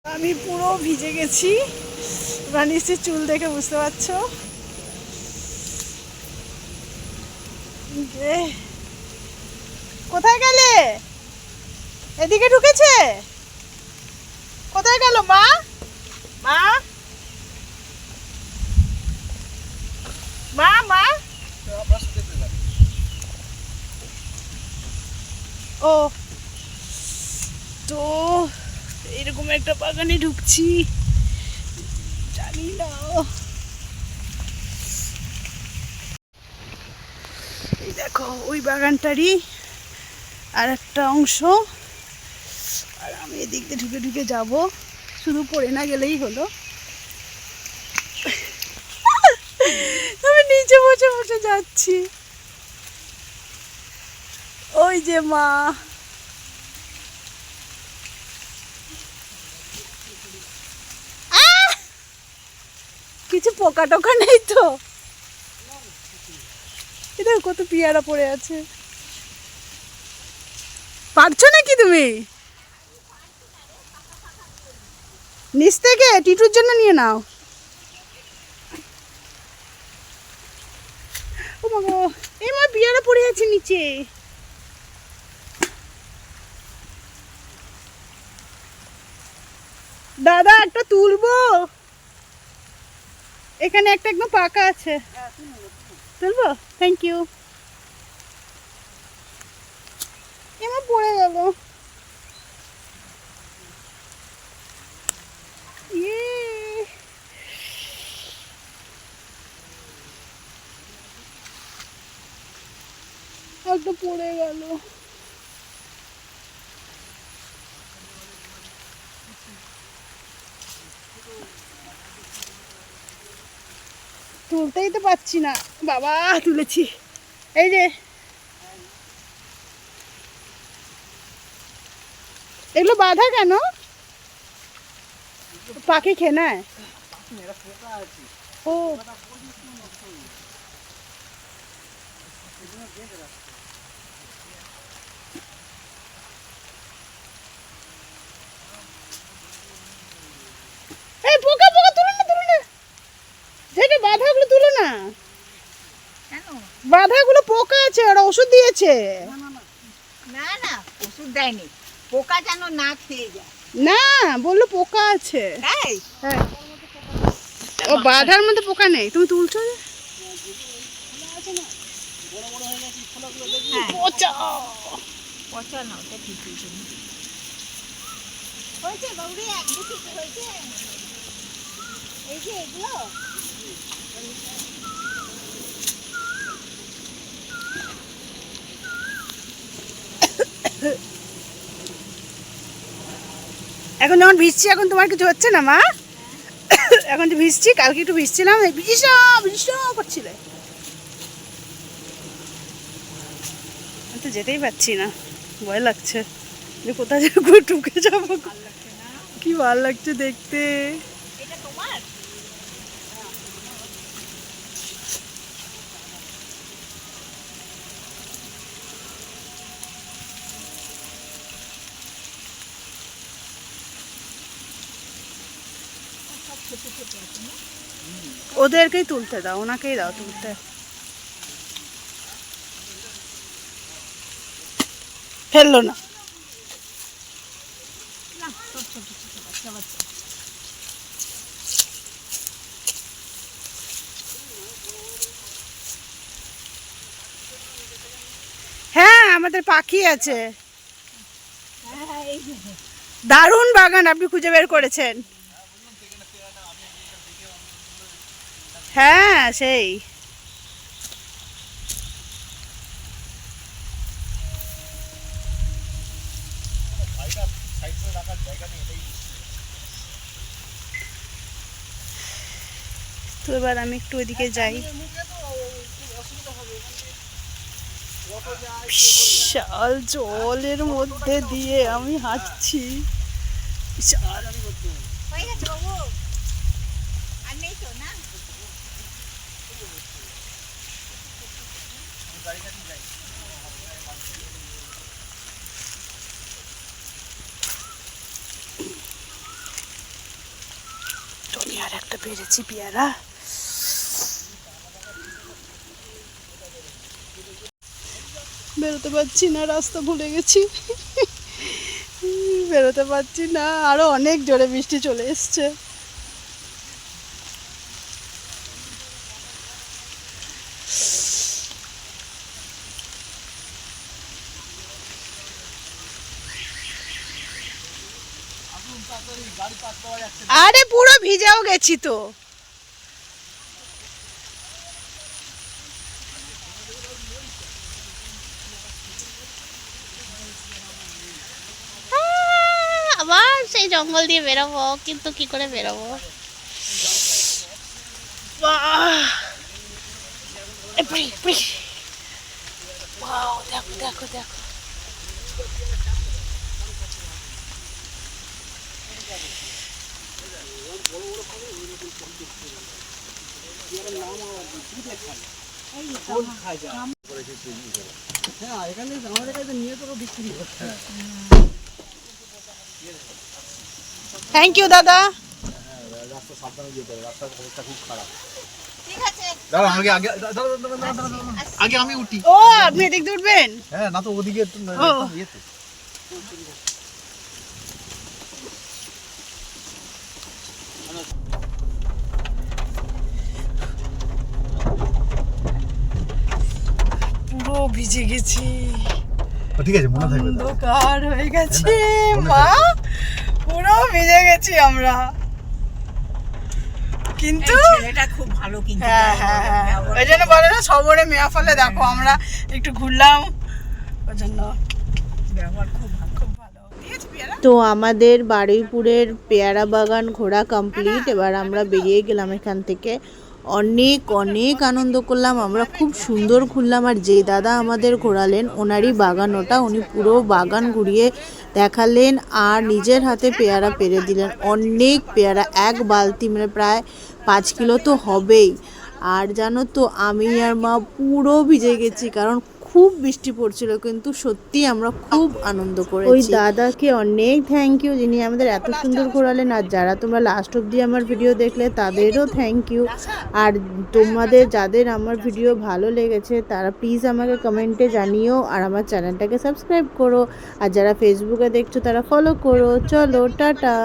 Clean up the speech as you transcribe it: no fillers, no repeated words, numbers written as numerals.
আমি পুরো ভিজে গেছি, রানিসের চুল দেখে বুঝতে পারছো। কোথায় গেলে? এদিকে ঢুকেছে। কোথায় গেল মা? মা মা মা ও তো এরকম একটা বাগানে ঢুকছি, জানি না। এই দেখো ওই বাগানটারই আর একটা অংশ, আর আমি এদিক দিয়ে ঢুকে ঢুকে যাব, শুধু পড়ে না গেলেই হলো। আমি নিচে বসে বসে যাচ্ছি। ওই যে মা, কিছু পোকা টোকা নেই তো? এটা কত পেয়ারা পড়ে আছে। পারছো নাকি তুমি? নিচ থেকে টিটুর জন্য নিয়ে নাও। ও মা গো, এই মা পেয়ারা পড়ে আছে নিচে। দাদা একটা তুলবো? এখানে একটা একদম পাকা আছে, তুলবো? Thank you. এমা পড়ে গেল। ইয়ে, একটা পড়ে গেল। তুলতেই তো পাচ্ছি না। বাবা তুলেছি, এই যে। এগুলো বাঁধা কেন? পাখি খেয়ে নেয়? ও এই পোকা পোকা, তুলো না তুলো না, যেটা বাঁধাগুলো তুলো না। বাঁধাগুলো পোকা আছে, ওরা ওষুধ দিয়েছে। না না, ওষুধ দেয়নি, পোকা যেন না খেয়ে যায়। না, বললো পোকা আছে। তাই? হ্যাঁ, ও বাঁধার মধ্যে পোকা নেই, তুমি তুলছো যে? হ্যাঁ, পচা। পচা না, ওটা ঠিক হয়েছে গৌরী, একদম ঠিক হয়েছে। এই যে এগুলো এখন যখন ভিজছি, এখন তোমার কিছু হচ্ছে না মা? এখন যে ভিজছি, কালকে একটু ভিজছিলাম, ভিজিস না ভিজিস না করছিলে। আমি তো যেতেই পারছি না, ভয় লাগছে যে কোথায় যাবো, ঢুকে যাবো। কি ভালো লাগছে দেখতে। এটা তোমার? ওদেরকেই তুলতে দাও, ওনাকেই দাও তুলতে। ফেললো না। না, সব ছোট ছোট বাচ্চা বাচ্চা। হ্যাঁ, আমাদের পাখি আছে। হ্যাঁ, এই যে দারুণ বাগান আপনি খুঁজে বের করেছেন। হ্যাঁ সেই। তো এবার আমি একটু ওইদিকে যাই। বিশাল জলের মধ্যে দিয়ে আমি হাঁটছি। বিশাল। হয়ে গেছে বাবু, আর নেই তো না? একটা পেরেছি পেয়ারা। বেরোতে পারছি না, রাস্তা ভুলে গেছি, বেরোতে পারছি না। আরো অনেক জোরে বৃষ্টি চলে এসছে। আরে পুরো ভিজেও গেছি তো। আবার সেই জঙ্গল দিয়ে বেরোবো, কিন্তু কি করে বেরোবো? দেখো দেখো দেখো, থ্যাংক ইউ দাদা। ঠিক আছে, আগে আমি উঠি। ও আপনি এদিক দিয়ে উঠবেন? হ্যাঁ, না তো ওদিকে ও। ইয়েতে। পুরো ভিজে গেছি, ঠিক আছে, মনে থাকবে। অন্ধকার হয়ে গেছে মনে মা, পুরো ভিজে গেছি আমরা। কিন্তু ছেলেটা খুব ভালো, কিন্তু হ্যাঁ হ্যাঁ হ্যাঁ, ওই জন্য বলে না সবরে মেয়া ফলে। দেখো আমরা একটু ঘুরলাম, ওই জন্য ব্যবহার খুব ভালো। খুব ভালো দিয়েছি পেয়ারা। তো আমাদের বারুইপুরের পেয়ারা বাগান ঘোরা কমপ্লিট। এবার আমরা বেরিয়ে গেলাম এখান থেকে। অনেক অনেক আনন্দ করলাম আমরা, খুব সুন্দর ঘুরলাম। আর যে দাদা আমাদের ঘোরালেন ওনারই বাগান ওটা, উনি পুরো বাগান ঘুরিয়ে দেখালেন আর নিজের হাতে পেয়ারা পেরে দিলেন। অনেক পেয়ারা, এক বালতি, মানে প্রায় 5 কিলো তো হবেই। আর জানো তো আমি আর মা পুরো ভিজে গেছি, কারণ খুব বৃষ্টি পড়ছিল, কিন্তু সত্যি আমরা খুব আনন্দ করেছি। ওই দাদাকে অনেক থ্যাংক ইউ, যিনি আমাদের এত সুন্দর ঘোরালেন। আর যারা তোমরা লাস্ট অবধি আমার ভিডিও দেখলে তাদেরও থ্যাংক ইউ। আর তোমাদের যাদের আমার ভিডিও ভালো লেগেছে তারা প্লিজ আমাকে কমেন্টে জানিও, আর আমার চ্যানেলটাকে সাবস্ক্রাইব করো। আর যারা ফেসবুকে দেখছো তারা ফলো করো। চলো টাটা।